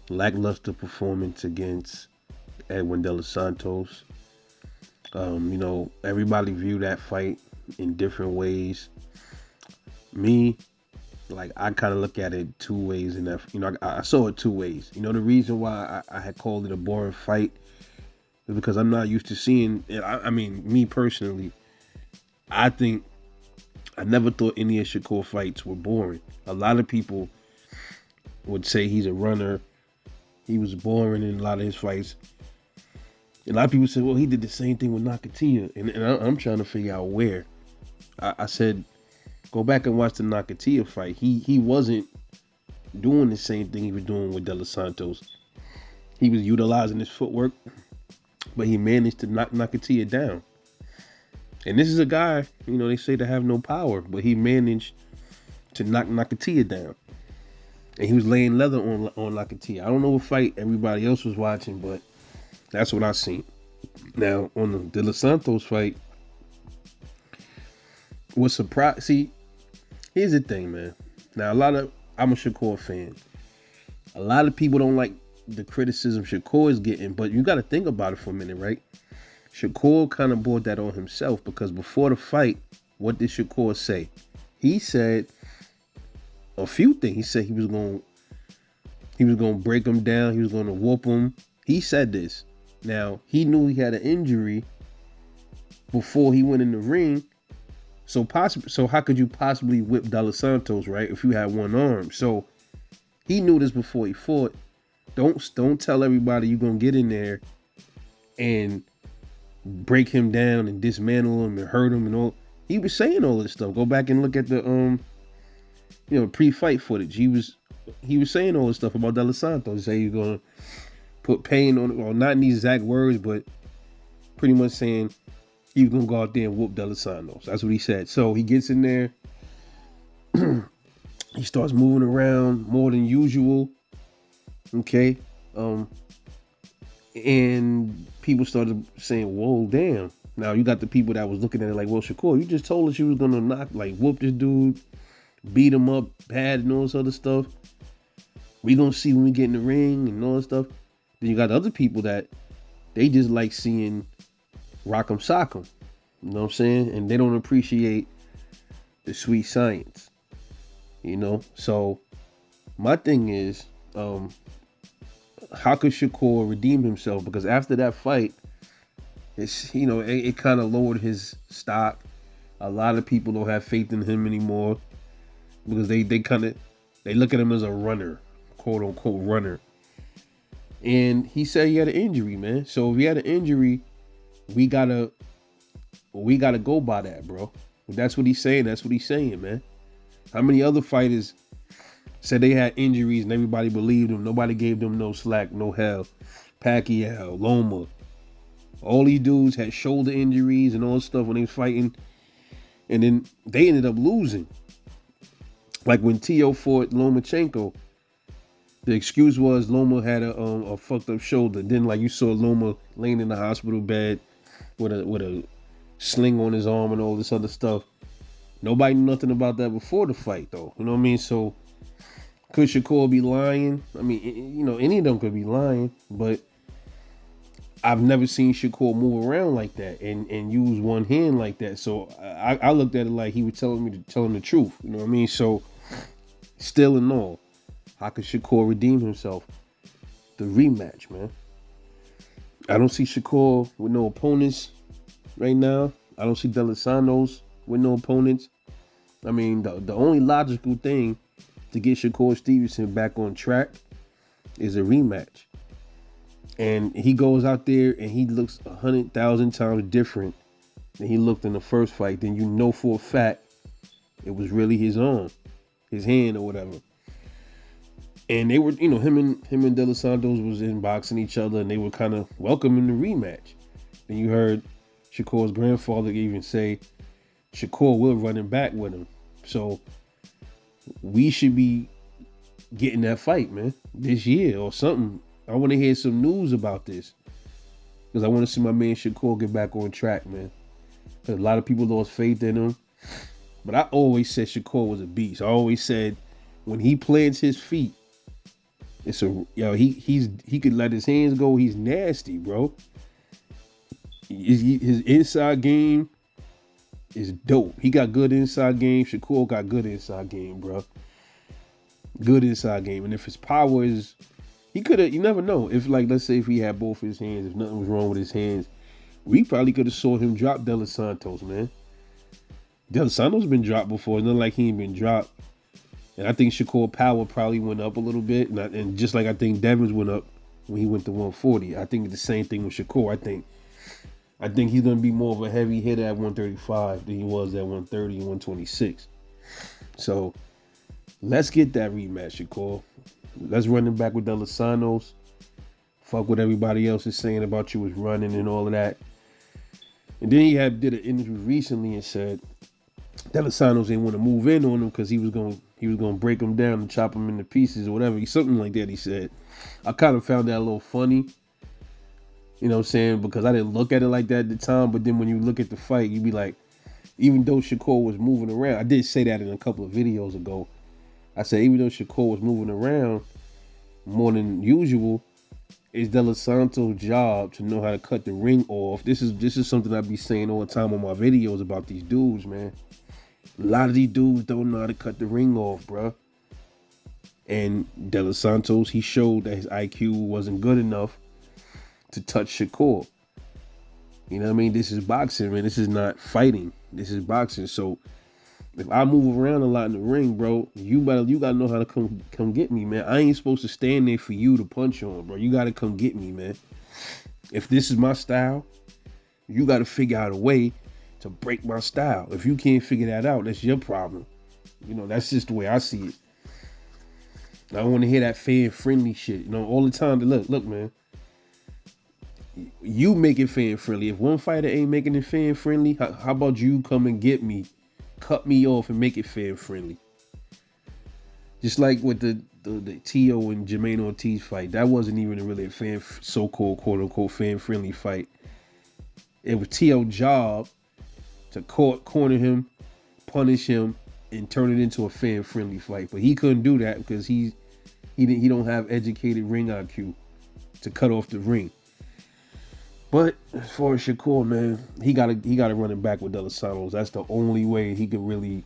lackluster performance against Edwin De Los Santos. Everybody viewed that fight in different ways. Me, like I kind of look at it two ways. In that, I saw it two ways. The reason why I had called it a boring fight is because I'm not used to seeing. I mean, me personally, I think I never thought any of Shakur fights were boring. A lot of people would say he's a runner. He was boring in a lot of his fights. A lot of people say, well, he did the same thing with Nakatia. And I'm trying to figure out where. I said, go back and watch the Nakatia fight. He wasn't doing the same thing he was doing with De Los Santos. He was utilizing his footwork, but he managed to knock Nakatia down. And this is a guy, they say to have no power, but he managed to knock Nakatia down. And he was laying leather on Nakatia. I don't know what fight everybody else was watching, but that's what I seen. Now, on the De Los Santos fight, was surprised. See, here's the thing, man. Now, I'm a Shakur fan. A lot of people don't like the criticism Shakur is getting, but you got to think about it for a minute, right? Shakur kind of brought that on himself because before the fight, what did Shakur say? He said a few things. He said he was going to break him down. He was going to whoop him. He said this. Now, he knew he had an injury before he went in the ring. So how could you possibly whip De Los Santos, right? If you had one arm. So he knew this before he fought. Don't tell everybody you're gonna get in there and break him down and dismantle him and hurt him and all. He was saying all this stuff. Go back and look at the pre-fight footage. He was saying all this stuff about De Los Santos. He said he's gonna put pain on it, well, not in these exact words, but pretty much saying he was gonna go out there and whoop De Los Santos. That's what he said. So he gets in there, he starts moving around more than usual. Okay. And people started saying, whoa, damn. Now you got the people that was looking at it like, well, Shakur, you just told us you was gonna whoop this dude, beat him up bad and all this other stuff. We gonna see when we get in the ring and all that stuff. Then you got other people that they just like seeing Rock'em Sock'em. You know what I'm saying? And they don't appreciate the sweet science. So my thing is, how could Shakur redeem himself? Because after that fight, it kind of lowered his stock. A lot of people don't have faith in him anymore because they look at him as a runner, quote unquote runner. And he said he had an injury, man. So if he had an injury, we gotta go by that, bro. If that's what he's saying. That's what he's saying, man. How many other fighters said they had injuries and everybody believed them? Nobody gave them no slack, no hell. Pacquiao, Loma, all these dudes had shoulder injuries and all this stuff when they was fighting, and then they ended up losing. Like when Tio fought Lomachenko, the excuse was Loma had a fucked up shoulder. Then like you saw Loma laying in the hospital bed with a sling on his arm and all this other stuff. Nobody knew nothing about that before the fight, though. You know what I mean? So could Shakur be lying? I mean, any of them could be lying, but I've never seen Shakur move around like that and use one hand like that. So I looked at it like he was telling me to tell him the truth. You know what I mean? So still in all, how could Shakur redeem himself? The rematch, man. I don't see Shakur with no opponents right now. I don't see De Los Santos with no opponents. I mean, the only logical thing to get Shakur Stevenson back on track is a rematch. And he goes out there and he looks 100,000 times different than he looked in the first fight. Then you know for a fact it was really his arm, his hand or whatever. And they were, him and De Los Santos was in boxing each other, and they were kind of welcoming the rematch. Then you heard Shakur's grandfather even say Shakur will run him back with him. So we should be getting that fight, man, this year or something. I want to hear some news about this because I want to see my man Shakur get back on track, man. Because a lot of people lost faith in him. But I always said Shakur was a beast. I always said when he plants his feet, It's a he could let his hands go. He's nasty, bro. His inside game is dope. He got good inside game. Shakur got good inside game, bro. Good inside game. And if his power is, he could have. You never know. If like let's say if he had both his hands, if nothing was wrong with his hands, we probably could have saw him drop De Los Santos, man. De Los Santos been dropped before. It's not like he ain't been dropped. And I think Shakur power probably went up a little bit, and just like I think Devins went up when he went to 140. I think the same thing with Shakur. I think he's gonna be more of a heavy hitter at 135 than he was at 130 and 126. So let's get that rematch, Shakur. Let's run it back with De Los Santos. Fuck what everybody else is saying about you was running and all of that. And then he did an interview recently and said De Los Santos didn't want to move in on him because he was gonna break him down and chop him into pieces or whatever. Something like that. He said. I kind of found that a little funny. You know what I'm saying? Because I didn't look at it like that at the time. But then when you look at the fight, you be like, even though Shakur was moving around, I did say that in a couple of videos ago. I said even though Shakur was moving around more than usual, it's De Los Santos' job to know how to cut the ring off. This is something I be saying all the time on my videos about these dudes, man. A lot of these dudes don't know how to cut the ring off, bro. And De Los Santos, he showed that his IQ wasn't good enough to touch Shakur. You know what I mean? This is boxing, man. This is not fighting. This is boxing. So if I move around a lot in the ring, bro, you gotta know how to come get me, man. I ain't supposed to stand there for you to punch on, bro. You gotta come get me, man. If this is my style, you gotta figure out a way to break my style. If you can't figure that out, that's your problem. You know, that's just the way I see it. I don't want to hear that fan-friendly shit. You know, all the time. Look, man. You make it fan-friendly. If one fighter ain't making it fan-friendly, how about you come and get me, cut me off, and make it fan-friendly? Just like with the T.O. and Jermaine Ortiz fight, that wasn't even really a so-called quote-unquote fan-friendly fight. It was T.O.'s job to corner him, punish him, and turn it into a fan-friendly fight. But he couldn't do that because he don't have educated ring IQ to cut off the ring. But as far as Shakur, man, he gotta run it back with De Los Santos. That's the only way he can really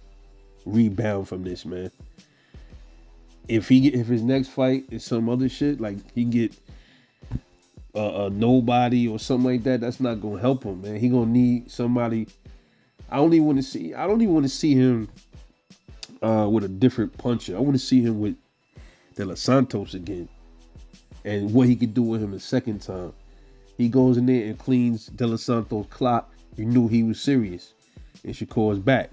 rebound from this, man. If his next fight is some other shit, like he get a nobody or something like that, that's not gonna help him, man. He gonna need somebody. I don't even want to see him with a different puncher. I want to see him with De Los Santos again, and what he could do with him a second time. He goes in there and cleans De Los Santos' clock. You knew he was serious. And Shakur's back.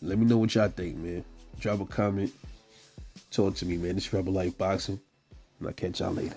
Let me know what y'all think, man. Drop a comment. Talk to me, man. This is Rebel Life Boxing. And I'll catch y'all later.